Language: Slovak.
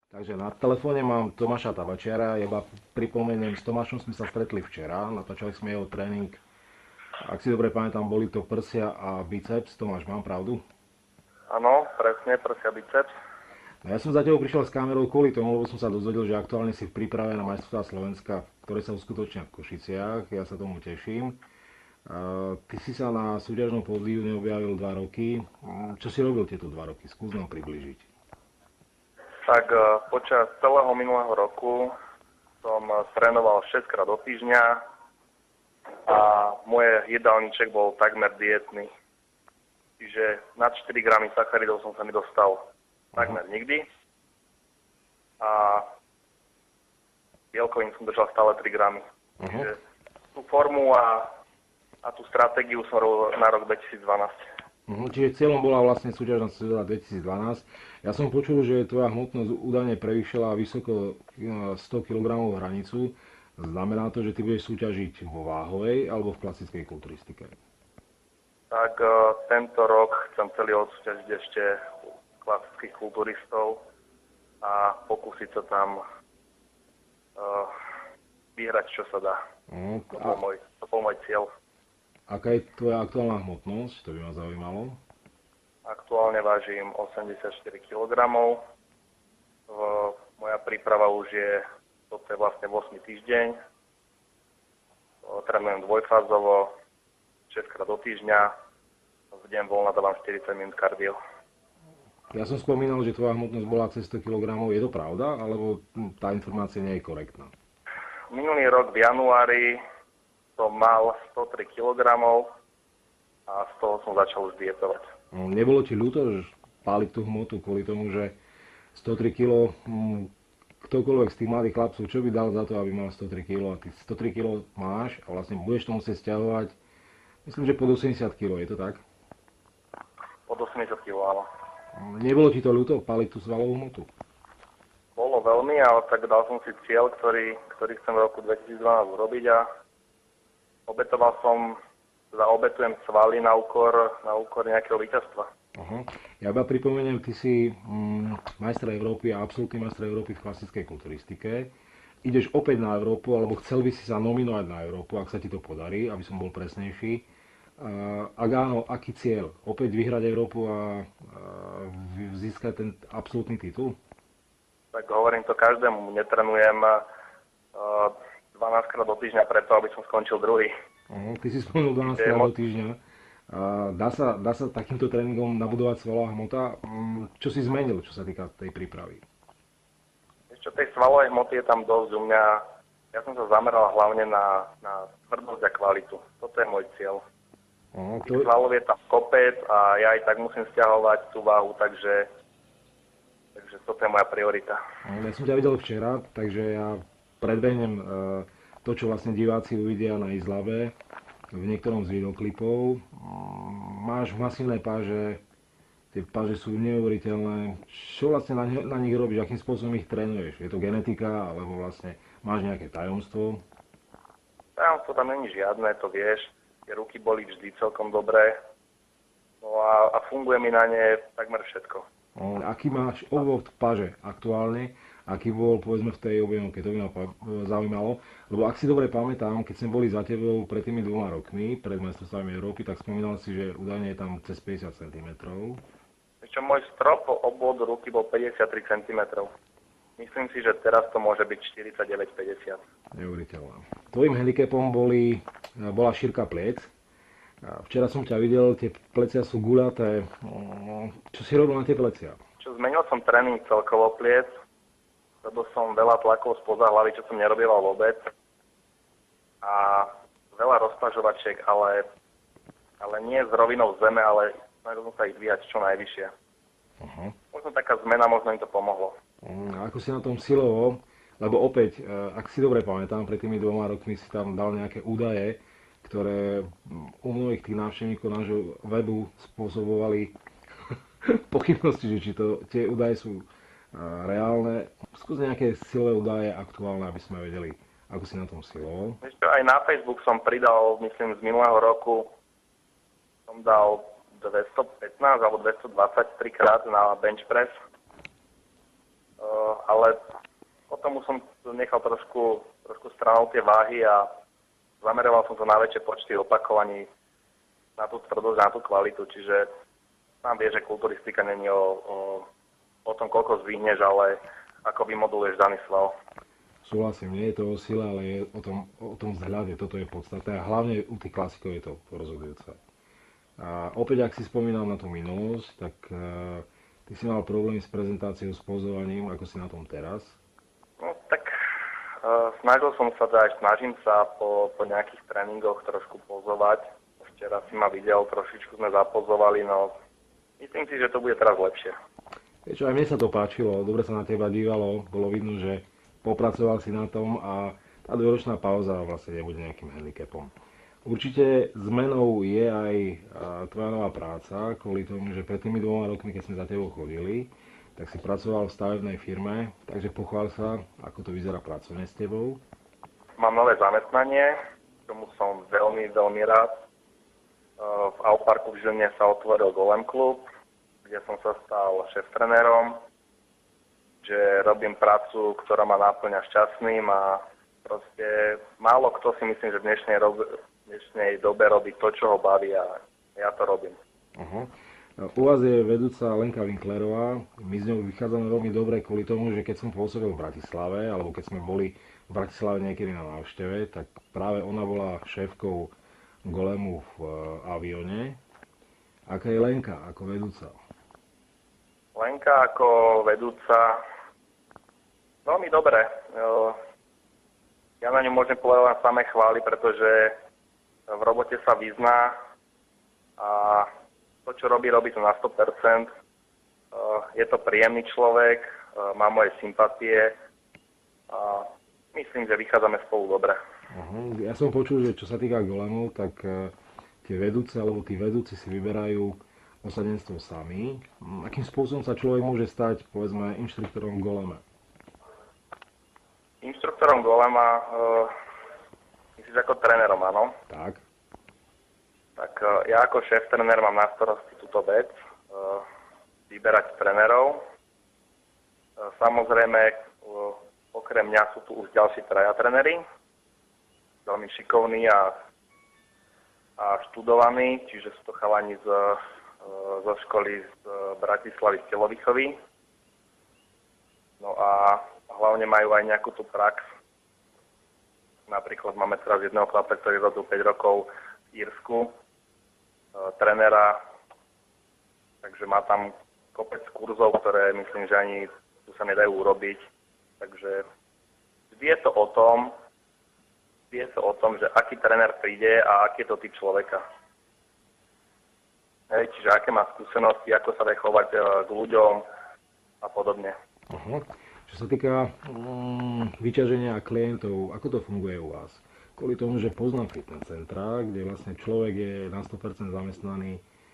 Takže na telefóne mám Tomáša Tabačiara, iba pripomeniem, s Tomášom sme sa stretli včera, natáčali sme jeho tréning. Ak si dobre pamätám, boli to prsia a biceps. Tomáš, mám pravdu? Áno, presne, prsia biceps. No ja som za tebou prišiel s kamerou kvôli tomu, lebo som sa dozvedel, že aktuálne si v príprave na majstrovstvá Slovenska, ktoré sa uskutočnia v Košiciach. Ja sa tomu teším. Ty si sa na súťažnom pódiu neobjavil 2 roky. Čo si robil tieto 2 roky? Skús nám približiť. Tak počas celého minulého roku som trénoval 6 krát do týždňa a môj jedálniček bol takmer dietný. Čiže nad 4 gramy sacharidov som sa mi dostal takmer nikdy. A bielkovín som držal stále 3 gramy. Čiže tú formu a tú stratégiu som robil na rok 2012. Čiže cieľom bola vlastne súťažná sezóna 2012. Ja som počul, že tvoja hmotnosť údajne prevýšila vysoko 100 kg hranicu. Znamená to, že ty budeš súťažiť vo váhovej alebo v klasickej kulturistike? Tak tento rok chcem celý odsúťažiť ešte klasických kulturistov a pokúsiť sa tam vyhrať, čo sa dá. To bol môj cieľ. Aká je tvoja aktuálna hmotnosť? To by ma zaujímalo. Aktuálne vážim 84 kg. Moja príprava už je, toto je vlastne 8. týždeň. Trénujem dvojfázovo, 6 krát do týždňa. V deň voľna dávam 40 minút kardio. Ja som spomínal, že tvoja hmotnosť bola cez 100 kg. Je to pravda? Alebo tá informácia nie je korektná? Minulý rok v januári som mal 103 kg a z toho som začal už dietovať. Nebolo ti ľúto, že páliť tú hmotu kvôli tomu, že 103 kg, ktokoľvek z tých mladých chlapcov, čo by dal za to, aby mal 103 kg? A ty 103 kg máš a vlastne budeš to musieť stiahovať, myslím, že pod 80 kg, je to tak? Pod 80 kg, áno. Nebolo ti to ľúto páliť tú svalovú hmotu? Bolo veľmi, ale tak dal som si cieľ, ktorý chcem v roku 2012 urobiť a obetujem svaly na úkor nejakého víťazstva. Ja iba pripomeniem, ty si majster Európy a absolútny majster Európy v klasickej kulturistike. Ideš opäť na Európu, alebo chcel by si sa nominovať na Európu, ak sa ti to podarí, aby som bol presnejší. Ak áno, aký cieľ? Opäť vyhrať Európu a získať ten absolútny titul? Tak hovorím to každému, netrenujem 12 krát do týždňa preto, aby som skončil druhý. Ty si spomenul 12 krát do týždňa. Dá sa takýmto tréningom nabudovať svalová hmota? Čo si zmenil, čo sa týka tej prípravy? Ešte tej svalovej hmoty je tam dosť u mňa. Ja som sa zameral hlavne na tvrdosť a kvalitu. Toto je môj cieľ. Svalov je tam kopec a ja aj tak musím stiahovať tú váhu, takže toto je moja priorita. Ja som ťa videl včera, takže ja predbehnem to, čo vlastne diváci uvidia na Izlave v niektorom z videoklipov. Máš masívne páže, tie páže sú neuveriteľné. Čo vlastne na nich robíš, akým spôsobom ich trénuješ? Je to genetika, alebo vlastne máš nejaké tajomstvo? Tajomstvo tam není žiadne, to vieš. Tie ruky boli vždy celkom dobré. No a funguje mi na ne takmer všetko. Aký máš obvod páže aktuálne? Aký bol, povedzme, v tej objemovke? To by ma zaujímalo. Lebo ak si dobre pamätám, keď sme boli za tebou pred tými 2 rokmi, pred majstrovstvami Európy, tak spomínal si, že údajne je tam cez 50 cm. Ešte môj strop obvod ruky bol 53 cm. Myslím si, že teraz to môže byť 49-50. Neuveriteľné. Tvojím handicapom bola šírka pliec. Včera som ťa videl, tie plecia sú guľaté. Čo si robil na tie plecia? Zmenil som tréning celkovo pliec, lebo som veľa tlakov spoza hlavy, čo som nerobieval vôbec. A veľa roztažovačiek, ale nie s rovinou zeme, ale snažil som sa ich dvíhať čo najvyššie. Možno taká zmena, možno im to pomohlo. A ako si na tom silovo? Lebo opäť, ak si dobre pamätám, pred tými 2 rokmi si tam dal nejaké údaje, ktoré u mnohých tých návštevníkov nášho webu spôsobovali pochybnosti, že či tie údaje sú reálne. Skús nejaké silové údaje aktuálne, aby sme vedeli, ako si na tom siloval. Aj na Facebook som pridal, myslím, z minulého roku som dal 215 alebo 223 krát na bench press. Ale ale potom už som nechal trošku stranou tie váhy a zameroval som sa na väčšie počty opakovaní, na tú tvrdosť, na tú kvalitu, čiže sám vie, že kulturistika není o tom, koľko zvihneš, ale ako vymoduluješ daný sval. Súhlasím, nie je to o sile, ale je o tom vzhľade, toto je podstatné a hlavne u tých klasikov je to rozhodujúce. A opäť, ak si spomínam na tú minulosť, tak ty si mal problémy s prezentáciou, s pozovaním, ako si na tom teraz? No tak snažím sa po nejakých tréningoch trošku pozovať. Včera si ma videl, trošičku sme zapozovali, no myslím si, že to bude teraz lepšie. Vieš, aj mne sa to páčilo, dobre sa na teba dívalo, bolo vidno, že popracoval si na tom a tá dvojročná pauza vlastne nebude nejakým handicapom. Určite zmenou je aj tvoja nová práca, kvôli tomu, že pred tými 2 rokmi, keď sme za tebou chodili, tak si pracoval v stavebnej firme, takže pochvál sa, ako to vyzerá pracovne s tebou. Mám nové zamestnanie, tomu som veľmi, veľmi rád. V Auparku v Žiline sa otvoril Golem klub, kde som sa stal šéf-trenérom, že robím prácu, ktorá ma náplňa šťastným a proste málo kto si myslím, že v dnešnej dobe robí to, čo ho baví a ja to robím. Aha. U vás je vedúca Lenka Winklerová, my s ňou vychádzame veľmi dobre kvôli tomu, že keď som pôsobil v Bratislave, alebo keď sme boli v Bratislave niekedy na návšteve, tak práve ona bola šéfkou Golemu v Avione. Aká je Lenka ako vedúca? Lenka ako vedúca veľmi dobre. Ja na ňu môžem povedať len samé chvály, pretože v robote sa vyzná a to, čo robí to na 100%. Je to príjemný človek, má moje sympatie a myslím, že vychádzame spolu dobre. Ja som počul, že čo sa týka golemov, tak tie vedúce alebo tí vedúci si vyberajú osadenstvo sami. Akým spôsobom sa človek môže stať, povedzme, inštruktorom golema? Inštruktorom golema, myslíš ako trénerom, áno? Tak. Tak ja ako šéf-tréner mám na starosti túto vec, vyberať trénerov. Samozrejme, okrem mňa sú tu už ďalší 3 tréneri, veľmi šikovní a študovaní, čiže sú to chalani zo školy z Bratislavy z telovýchovy. No a hlavne majú aj nejakú tú prax. Napríklad máme teraz jedného chlapca, ktorý robil 5 rokov v Írsku, trénera, takže má tam kopec kurzov, ktoré myslím, že ani tu sa nedajú urobiť. Takže vie to o tom, že aký tréner príde a aký je to typ človeka. Hej, čiže aké má skúsenosti, ako sa vie chovať k ľuďom a podobne. Aha. Čo sa týka vyťaženia klientov, ako to funguje u vás? Kvôli tomu, že poznám fitness centra, kde vlastne človek je na 100% zamestnaný